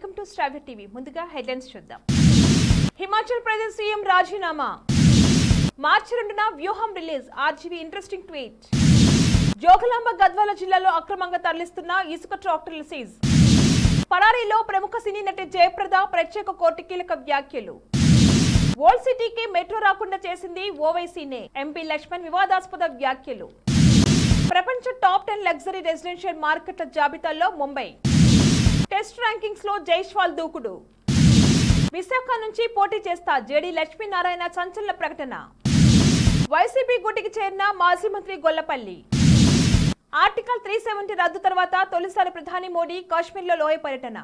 Welcome to travel TV. ముందుగా headlines చూద్దాం. Himachal Pradesh CM రాజీనామా. మార్చి 2న Vyooham release. RGV interesting tweet. Jogulamba Gadwal జిల్లాలో అక్రమంగా తరలిస్తున్న ఇసుక ట్రాక్టర్లు సీజ్. పరారీలో ప్రముఖ సినీ నటి జయప్రద ప్రత్యేక కోర్టు కీలక వ్యాఖ్యలు. ఓల్డ్ సిటీకి మెట్రో రాకుండా చేసింది ఓవైసీనే. ఎంపీ లక్ష్మణ్ వివాదాస్పద వ్యాఖ్యలు. ప్రపంచ టాప్ 10 లగ్జరీ రెసిడెన్షియల్ మార్కెట్ల జాబితాలో ముంబై. టెస్ట్ ర్యాంకింగ్స్ లో జైస్వాల్ దూకుడు. విశాఖ నుంచి పోటీ చేస్తా జేడీ లక్ష్మీనారాయణ సంచలన ప్రకటన. వైసీపీ గుటికి చేరిన మాజీ మంత్రి గొల్లపల్లి. ఆర్టికల్ 370 రద్దు తర్వాత తొలిసారి ప్రధాని మోడీ కాశ్మీర్లో లోయ పర్యటన.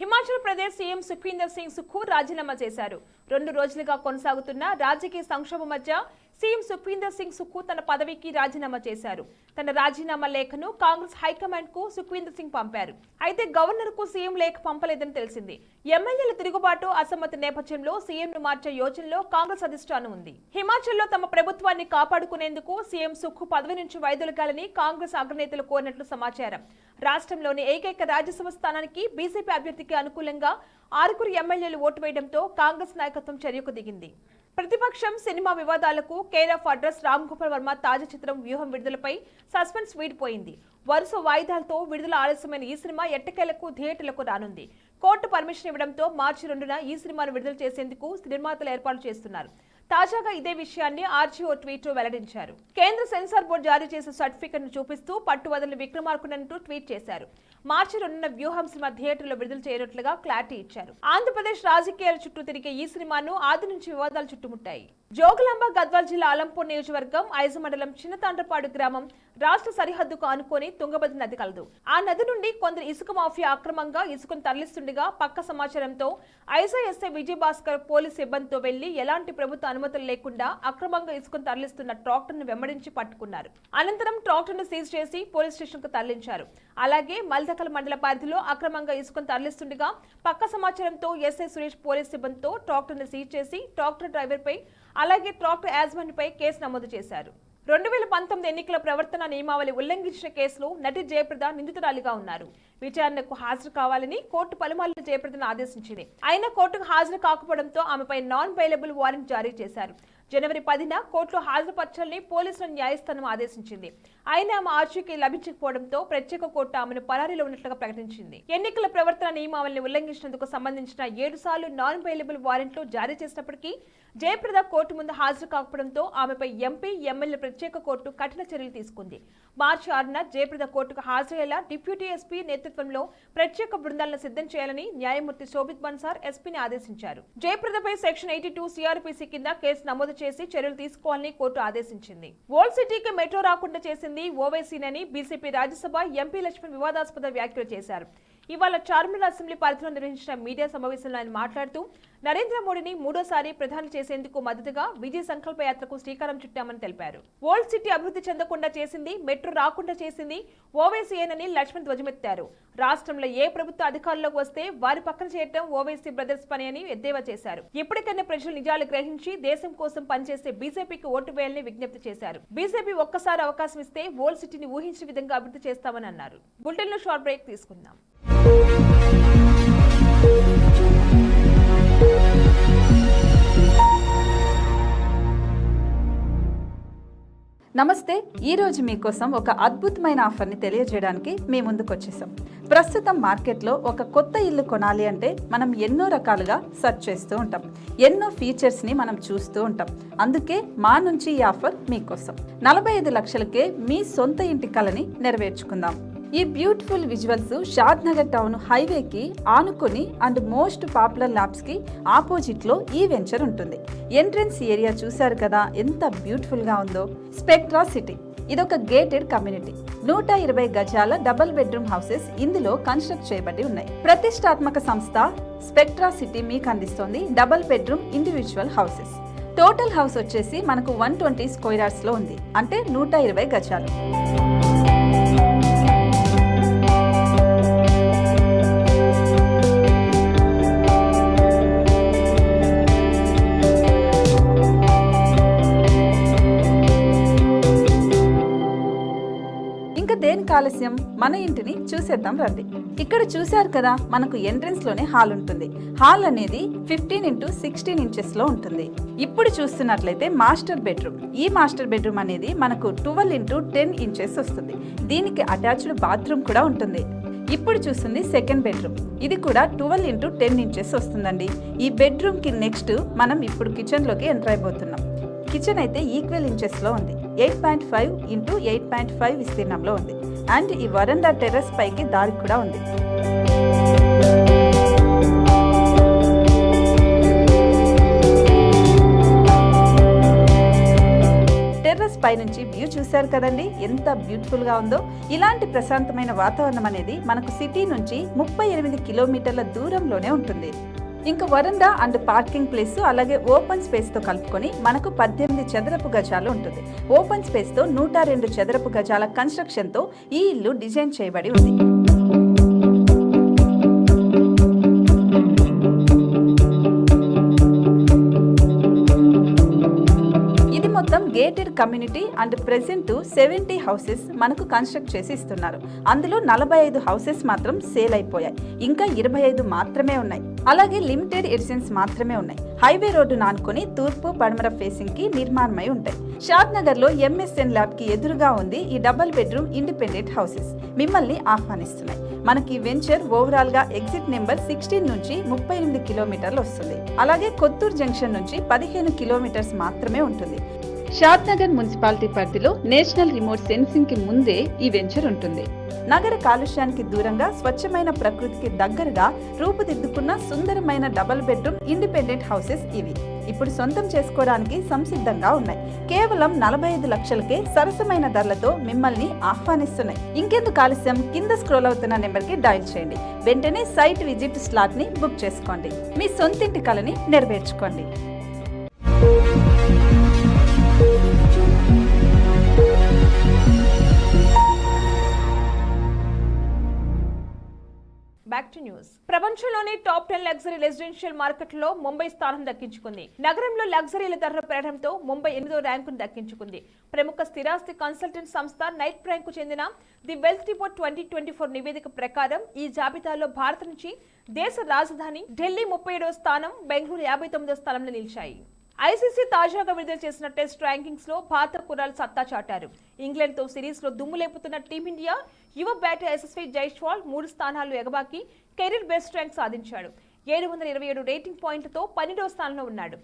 హిమాచల్ ప్రదేశ్ సీఎం సుఖ్వీందర్ సింగ్ సుఖు రాజీనామా చేశారు. 2 రోజులుగా కొనసాగుతున్న రాజకీయ సంక్షోభం మధ్య సీఎం సుఖ్వీందర్ సింగ్ సుఖు తన పదవికి రాజీనామా చేశారు. తన రాజీనామా లేఖను కాంగ్రెస్ హైకమాండ్ కు సుఖ్వీందర్ సింగ్ పంపారు. అయితే గవర్నర్ కు సీఎం లేఖ పంపలేదని తెలిసింది. ఎమ్మెల్యేల తిరుగుబాటు, అసమ్మతి నేపథ్యంలో సీఎం ను మార్చే యోచనలో కాంగ్రెస్ అధిష్టానం ఉంది. హిమాచల్లో తమ ప్రభుత్వాన్ని కాపాడుకునేందుకు సీఎం సుఖు పదవి నుంచి వైదొలగాలని కాంగ్రెస్ అగ్రనేతలు కోరినట్లు సమాచారం. రాష్ట్రంలోని ఏకైక రాజ్యసభ స్థానానికి బీజేపీ అభ్యర్థికి అనుకూలంగా 6 ఎమ్మెల్యేలు ఓటు వేయడంతో కాంగ్రెస్ నాయకత్వం చర్యకు దిగింది. ప్రతిపక్షం సినిమా వివాదాలకు care of address Ram Gopal Varma తాజా చిత్రం వ్యూహం విడుదలపై సస్పెన్స్ వీడిపోయింది. వరుస వాయిదాలతో విడుదల ఆలస్యమైన ఈ సినిమా ఎట్టకేలకు థియేటర్లకు రానుంది. కోర్టు పర్మిషన్ ఇవ్వడంతో మార్చి 2న ఈ సినిమాను విడుదల చేసేందుకు నిర్మాతలు ఏర్పాటు చేస్తున్నారు. తాజాగా ఇదే విషయాన్ని ఆర్జీఓ ట్వీట్లో వెల్లడించారు. కేంద్ర సెన్సార్ బోర్డు జారీ చేసిన సర్టిఫికెట్ ను చూపిస్తూ పట్టువదలని విక్రమార్కుడంటూ ట్వీట్ చేశారు. మార్చి 2న వ్యూహం సినిమా థియేటర్లో విడుదల చేయనట్లుగా క్లారిటీ ఇచ్చారు. ఆంధ్రప్రదేశ్ రాజకీయాల చుట్టూ తిరిగే ఈ సినిమాను ఆది నుంచి వివాదాలు చుట్టుముట్టాయి. జోగులాంబ గద్వాల్ జిల్లా అలంపూర్ నియోజకవర్గం ఐజ మండలం చిన్నతాండ్రపాడు గ్రామం రాష్ట్ర సరిహద్దుకు ఆనుకొని తుంగభద్ర నది కలదు. ఆ నది నుండి కొందరు ఇసుక మాఫియా అక్రమంగా ఇసుకను తరలిస్తుండగా పక్క సమాచారంతో ఐజా ఎస్ఐ విజయభాస్కర్ పోలీస్ సిబ్బందితో వెళ్లి ఎలాంటి ప్రభుత్వ అనుమతులు లేకుండా అక్రమంగా ఇసుకను తరలిస్తున్న ట్రాక్టర్ ను వెంబడించి పట్టుకున్నారు. అనంతరం ట్రాక్టర్ ను సీజ్ చేసి పోలీస్ స్టేషన్ కు తరలించారు. అలాగే మల్దకల్ మండల పరిధిలో అక్రమంగా ఇసుకను తరలిస్తుండగా పక్క సమాచారంతో ఎస్ఐ సురేష్ పోలీస్ సిబ్బందితో ట్రాక్టర్ ను సీజ్ చేసి ట్రాక్టర్ డ్రైవర్ పై అలాగే ట్రాక్టర్ యాజమాన్యపై కేసు నమోదు చేశారు. 2019 ఎన్నికల ప్రవర్తన నియమావళి ఉల్లంఘించిన కేసులో నటి జయప్రద నిందితురాలిగా ఉన్నారు. విచారణకు హాజరు కావాలని కోర్టు పలుమార్లు జయప్రదను ఆదేశించింది. అయినా కోర్టుకు హాజరు కాకపోవడంతో ఆమెపై నాన్ బెయిలబుల్ వారెంట్ జారీ చేశారు. జనవరి 10న కోర్టులో హాజరుపరచాలని పోలీసుల న్యాయస్థానం ఆదేశించింది. అయినా ఆమె ఆచూకీ లభించకపోవడంతో ప్రత్యేక కోర్టు ఆమెను పరారీలో ఉన్నట్లుగా ప్రకటించింది. ఎన్నికల ప్రవర్తన నియమావళిని ఉల్లంఘించినందుకు సంబంధించిన 7 సార్లు నాన్ బెయిలబుల్ వారెంట్లు జారీ చేసినప్పటికీ జయప్రద కోర్టు ముందు హాజరు కాకపోవడంతో ఆమెపై ఎంపీ, ఎమ్మెల్యే ప్రత్యేక కోర్టు కఠిన చర్యలు తీసుకుంది. మార్చి 6న జయప్రద కోర్టుకు హాజరయ్యేలా డిప్యూటీ ఎస్పీ నేతృత్వంలో ప్రత్యేక బృందాలను సిద్ధం చేయాలని న్యాయమూర్తి శోభిత్ బన్సార్ ఎస్పీని ఆదేశించారు. జయప్రదపై సెక్షన్ 82 సిఆర్పీసీ కింద కేసు నమోదు చేసి చర్యలు తీసుకోవాలని కోర్టు ఆదేశించింది. ఓల్డ్ సిటీకి మెట్రో రాకుండా చేసింది ఓవైసీనని బీజేపీ రాజ్యసభ ఎంపీ లక్ష్మణ్ వివాదాస్పద వ్యాఖ్యలు చేశారు. ఇవాళ చార్మినార్ అసెంబ్లీ పరిధిలో నిర్వహించిన మీడియా సమావేశంలో ఆయన మాట్లాడుతూ నరేంద్ర మోడీని 3వ ప్రధాని చేసేందుకు మద్దతుగా విజయ్ సంకల్ప యాత్రకు శ్రీకారం చుట్టామని తెలిపారు. ఓల్డ్ సిటీ అభివృద్ధి చెందకుండా చేసింది, మెట్రో రాకుండా చేసింది ఓవైసీయేనని లక్ష్మణ్ ధ్వజమెత్తారు. రాష్ట్రంలో ఏ ప్రభుత్వ అధికారంలోకి వస్తే వారి పక్కన చేయడం ఓవైసీ బ్రదర్స్ పని అని ఎద్దేవా చేశారు. ఇప్పటికైనా ప్రజలు నిజాలు గ్రహించి దేశం కోసం పనిచేసే బీజేపీకి ఓటు వేయాలని విజ్ఞప్తి చేశారు. బీజేపీ ఒక్కసారి అవకాశం ఇస్తే ఓల్డ్ సిటీని ఊహించిన విధంగా అభివృద్ధి చేస్తామని అన్నారు. బులెటిన్ లో షార్ట్ బ్రేక్ తీసుకుందాం. నమస్తే. ఈరోజు మీకోసం ఒక అద్భుతమైన ఆఫర్ని తెలియజేయడానికి మీ ముందుకు వచ్చేసాం. ప్రస్తుతం మార్కెట్లో ఒక కొత్త ఇల్లు కొనాలి అంటే మనం ఎన్నో రకాలుగా సెర్చ్ చేస్తూ ఉంటాం. ఎన్నో ఫీచర్స్ని మనం చూస్తూ ఉంటాం. అందుకే మా నుంచి ఈ ఆఫర్ మీకోసం. 45 లక్షలకే మీ సొంత ఇంటి కలని నెరవేర్చుకుందాం. ఈ బ్యూటిఫుల్ విజువల్స్ షాద్ నగర్ టౌన్ హైవేకి ఆనుకొని అండ్ మోస్ట్ పాపులర్ ల్యాబ్స్ కి ఆపోజిట్ లో ఈ వెంచర్ ఉంటుంది. ఎంట్రన్స్ ఏరియా చూశారు కదా ఎంత బ్యూటిఫుల్ గా ఉందో. స్పెక్ట్రా సిటీ ఇదొక గేటెడ్ కమ్యూనిటీ. 120 గజాల డబుల్ బెడ్రూమ్ హౌసెస్ ఇందులో కన్స్ట్రక్ట్ చేయబడి ఉన్నాయి. ప్రతిష్టాత్మక సంస్థ స్పెక్ట్రా సిటీ మీకు అందిస్తోంది double bedroom individual houses. Total house వచ్చేసి మనకు 120 స్క్వేర్ యార్డ్స్ లో ఉంది, అంటే 120 గజాలు. ఆలస్యం, మన ఇంటిని చూసేద్దాం రండి. ఇక్కడ చూశారు కదా, మనకు ఎంట్రన్స్ లోనే హాల్ ఉంటుంది. హాల్ అనేది 15x16 ఇంచెస్ లో ఉంటుంది. ఇప్పుడు చూస్తున్నట్లయితే మాస్టర్ బెడ్రూమ్. ఈ మాస్టర్ బెడ్రూమ్ అనేది మనకు 12x10 ఇంచెస్ వస్తుంది. దీనికి అటాచ్డ్ బాత్రూమ్ కూడా ఉంటుంది. ఇప్పుడు చూస్తుంది సెకండ్ బెడ్రూమ్. ఇది కూడా 12x10 ఇంచెస్ వస్తుందండి. ఈ బెడ్రూమ్ కి నెక్స్ట్ మనం ఇప్పుడు కిచెన్ లోకి ఎంటర్ అయిపోతున్నాం. కిచెన్ అయితే ఈక్వల్ ఇంచెస్ లో ఉంది. 8.5x8.5 విస్తీర్ణంలో ఉంది. అండ్ ఈ వరండా టెర్రస్ పైకి దారి కూడా ఉంది. టెర్రస్ పై నుంచి వ్యూ చూశారు కదండి, ఎంత బ్యూటిఫుల్ గా ఉందో. ఇలాంటి ప్రశాంతమైన వాతావరణం అనేది మనకు సిటీ నుంచి 38 కిలోమీటర్ల దూరంలోనే ఉంటుంది. ఇంకా వరండా అండ్ పార్కింగ్ ప్లేస్ అలాగే ఓపెన్ స్పేస్ తో కలుపుకొని మనకు 18 చదరపు గజాలు ఉంటుంది. ఓపెన్ స్పేస్ తో 102 చదరపు గజాల కన్స్ట్రక్షన్ తో ఈ ఇల్లు డిజైన్ చేయబడి ఉంది. మొత్తం gated community and present 70 houses మనకు కన్స్ట్రక్ట్ చేసి ఇస్తున్నారు. అందులో 45 హౌసెస్ మాత్రం సేల్ అయిపోయాయి. ఇంకా 25 మాత్రమే ఉన్నాయి. అలాగే లిమిటెడ్ ఎడిషన్స్ మాత్రమే ఉన్నాయి. హైవే రోడ్డు నానుకొని తూర్పు పడమర ఫేసింగ్ కి నిర్మాణమై ఉంటాయి. షాద్ నగర్ లో MSN ల్యాబ్ కి ఎదురుగా ఉంది ఈ డబుల్ బెడ్రూమ్ ఇండిపెండెంట్ హౌసెస్ మిమ్మల్ని ఆహ్వానిస్తున్నాయి. మనకి వెంచర్ ఓవరాల్ గా ఎగ్జిట్ నెంబర్ 16 నుంచి 38 కిలోమీటర్లు వస్తుంది. అలాగే కొత్తూరు జంక్షన్ నుంచి 15 కిలోమీటర్స్ మాత్రమే ఉంటుంది. షాద్ నగర్ మున్సిపాలిటీ పరిధిలో నేషనల్ రిమోట్ సెన్సింగ్ కి ముందే ఈ వెంచర్ ఉంటుంది. నగర కాలుష్యానికి దూరంగా స్వచ్ఛమైన ప్రకృతికి దగ్గరగా రూపుదిద్దుకున్న సుందరమైన డబుల్ బెడ్రూమ్ ఇండిపెండెంట్ హౌసెస్ ఇవి. ఇప్పుడు సొంతం చేసుకోవడానికి సంసిద్ధంగా ఉన్నాయి. కేవలం 45 లక్షలకే సరసమైన ధరలతో మిమ్మల్ని ఆహ్వానిస్తున్నాయి. ఇంకెందుకు ఆలస్యం, కింద స్క్రోల్ అవుతున్న నెంబర్ కి డయల్ చేయండి. వెంటనే సైట్ విజిట్ స్లాట్ ని బుక్ చేసుకోండి. మీ సొంతింటి కలని నెరవేర్చుకోండి. Back to news. ప్రపంచంలోని టాప్ 10 లగ్జరీ రెసిడెన్షియల్ మార్కెట్లో ముంబై స్థానం దక్కించుకుంది. నగరంలో లగ్జరీల ధరలు పెరగడంతో ముంబై 8వ ర్యాంకును దక్కించుకుంది. ప్రముఖ స్థిరాస్తి కన్సల్టెంట్ సంస్థ నైట్ ర్యాంకు చెందిన ది వెల్త్ రిపోర్ట్ 2024 నివేదిక ప్రకారం ఈ జాబితాలో భారత్ నుంచి దేశ రాజధాని ఢిల్లీ 37వ స్థానం, బెంగళూరు 59వ స్థానంలో నిలిచాయి. ఐసీసీ తాజాగా విడుదల చేసిన టెస్ట్ ర్యాంకింగ్స్ లో భారత కుర్రాలు సత్తా చాటారు. ఇంగ్లాండ్ తో సిరీస్ లో దుమ్ము లేపుతున్న టీమిండియా యువ బ్యాటర్ యశస్వి జైస్వాల్ 3 స్థానాల్లో ఎగబాకి కెరీర్ బెస్ట్ ర్యాంక్ సాధించాడు. 727 రేటింగ్ పాయింట్లతో 12వ స్థానంలో ఉన్నాడు.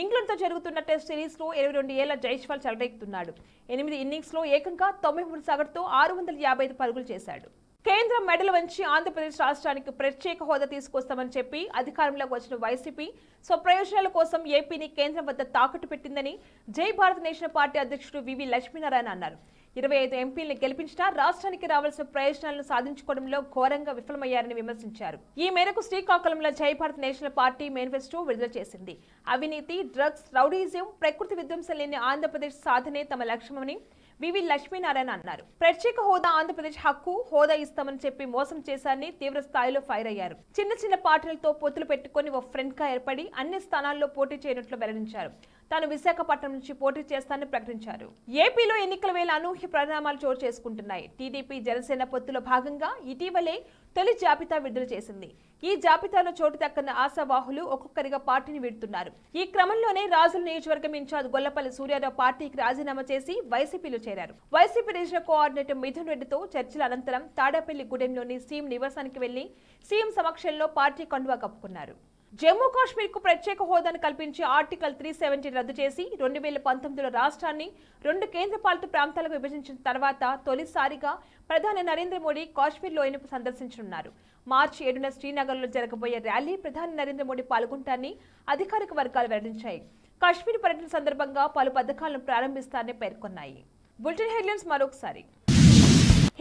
ఇంగ్లాండ్ తో జరుగుతున్న టెస్ట్ సిరీస్ లో 22 ఏళ్ల జైస్వాల్ చెలరేగుతున్నాడు. 8 ఇన్నింగ్స్ లో ఏకంగా 93 సగటుతో 655 పరుగులు చేశాడు. కేంద్రం మెడలు వంచి ఆంధ్రప్రదేశ్ రాష్ట్రానికి ప్రత్యేక హోదా తీసుకొస్తామని చెప్పి అధికారంలోకి వచ్చిన వైసీపీ స్వప్రయోజనాల కోసం ఏపీని కేంద్రం వద్ద తాకట్టు పెట్టిందని జై భారత్ నేషనల్ పార్టీ అధ్యక్షుడు వివి లక్ష్మీనారాయణ అన్నారు. 25 ఎంపీలను గెలిపించినా రాష్ట్రానికి రావాల్సిన ప్రయోజనాలను సాధించుకోవడంలో ఘోరంగా విఫలమయ్యారని విమర్శించారు. ఈ మేరకు శ్రీకాకుళంలో జై భారత్ నేషనల్ పార్టీ మేనిఫెస్టో విడుదల చేసింది. అవినీతి, డ్రగ్స్, రౌడీజం, ప్రకృతి విధ్వంసం లేని ఆంధ్రప్రదేశ్ సాధనే తమ లక్ష్యమని వివి లక్ష్మీనారాయణ అన్నారు. ప్రత్యేక హోదా ఆంధ్రప్రదేశ్ హక్కు, హోదా ఇస్తామని చెప్పి మోసం చేశారని తీవ్ర స్థాయిలో ఫైర్ అయ్యారు. చిన్న పార్టీలతో పొత్తులు పెట్టుకుని ఓ ఫ్రంట్ గా ఏర్పడి అన్ని స్థానాల్లో పోటీ చేయనట్లు వెల్లడించారు. తాను విశాఖపట్నం నుంచి పోటీ చేస్తానని ప్రకటించారు. ఏపీలో ఎన్నికల వేళ అనూహ్య పరిణామాలు చోటు చేసుకుంటున్నాయి. టీడీపీ జనసేన పొత్తులో భాగంగా ఇటీవలే తొలి జాబితా విడుదల చేసింది. ఈ జాబితాలో చోటు దక్కన్న ఆశావాహులు ఒక్కొక్కరిగా పార్టీని వీడుతున్నారు. ఈ క్రమంలోనే రాజుల నియోజకవర్గం ఇన్ఛార్జ్ గొల్లపల్లి సూర్యారావు పార్టీకి రాజీనామా చేసి వైసీపీలో చేరారు. వైసీపీ రీజనల్ కోఆర్డినేటర్ మిథున్ రెడ్డితో చర్చల అనంతరం తాడేపల్లి గూడెంలోని సీఎం నివాసానికి వెళ్లి సీఎం సమక్షంలో పార్టీ కండువా కప్పుకున్నారు. జమ్మూ కాశ్మీర్ కు ప్రత్యేక హోదాను కల్పించి ఆర్టికల్ 370 రద్దు చేసి 2019లో రాష్ట్రాన్ని 2 కేంద్రపాలిత ప్రాంతాలకు విభజించిన తర్వాత తొలిసారిగా ప్రధాని నరేంద్ర మోడీ కాశ్మీర్ లోయను సందర్శించనున్నారు. మార్చి 7న శ్రీనగర్లో జరగబోయే ర్యాలీ ప్రధాని నరేంద్ర మోడీ పాల్గొంటారని అధికారిక వర్గాలు వెల్లడించాయి. కాశ్మీర్ పర్యటన సందర్భంగా పలు పథకాలను ప్రారంభిస్తారని పేర్కొన్నాయి. బులెటిన్ హెడ్లైన్స్ మరొకసారి.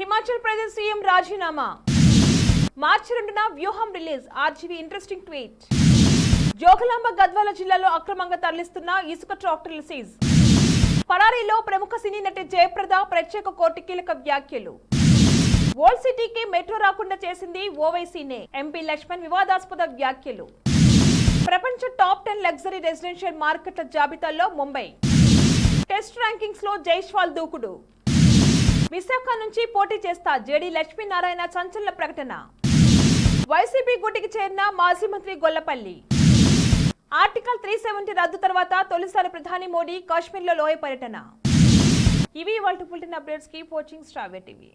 హిమాచల్ ప్రదేశ్ సీఎం రాజీనామా. మార్చి 2న Vyooham release. RGV interesting tweet. Jogulamba Gadwal జిల్లాలో అక్రమంగా తరలిస్తున్న ఇసుక ట్రాక్టర్లు సీజ్. పరారీలో ప్రముఖ సినీ నటి జయప్రద ప్రత్యేక కోర్టు కీలక వ్యాఖ్యలు. ఓల్డ్ సిటీకి మెట్రో రాకుండా చేసింది ఓవైసీనే. ఎంపీ లక్ష్మణ్ వివాదాస్పద వ్యాఖ్యలు. ప్రపంచ టాప్ 10 లగ్జరీ రెసిడెన్షియల్ మార్కెట్ల జాబితాలో ముంబై. టెస్ట్ ర్యాంకింగ్స్ లో జైస్వాల్ దూకుడు. విశాఖ నుంచి పోటీ చేస్తా జేడీ లక్ష్మీనారాయణ సంచలన ప్రకటన. వైసీపీ గుటికి చేరిన మాజీ మంత్రి గొల్లపల్లి. ఆర్టికల్ 370 రద్దు తర్వాత తొలిసారి ప్రధాని మోడీ కాశ్మీర్లో లోయ పర్యటన. ఇవి ఇవాల్టి bulletin updates. Keep watching star TV.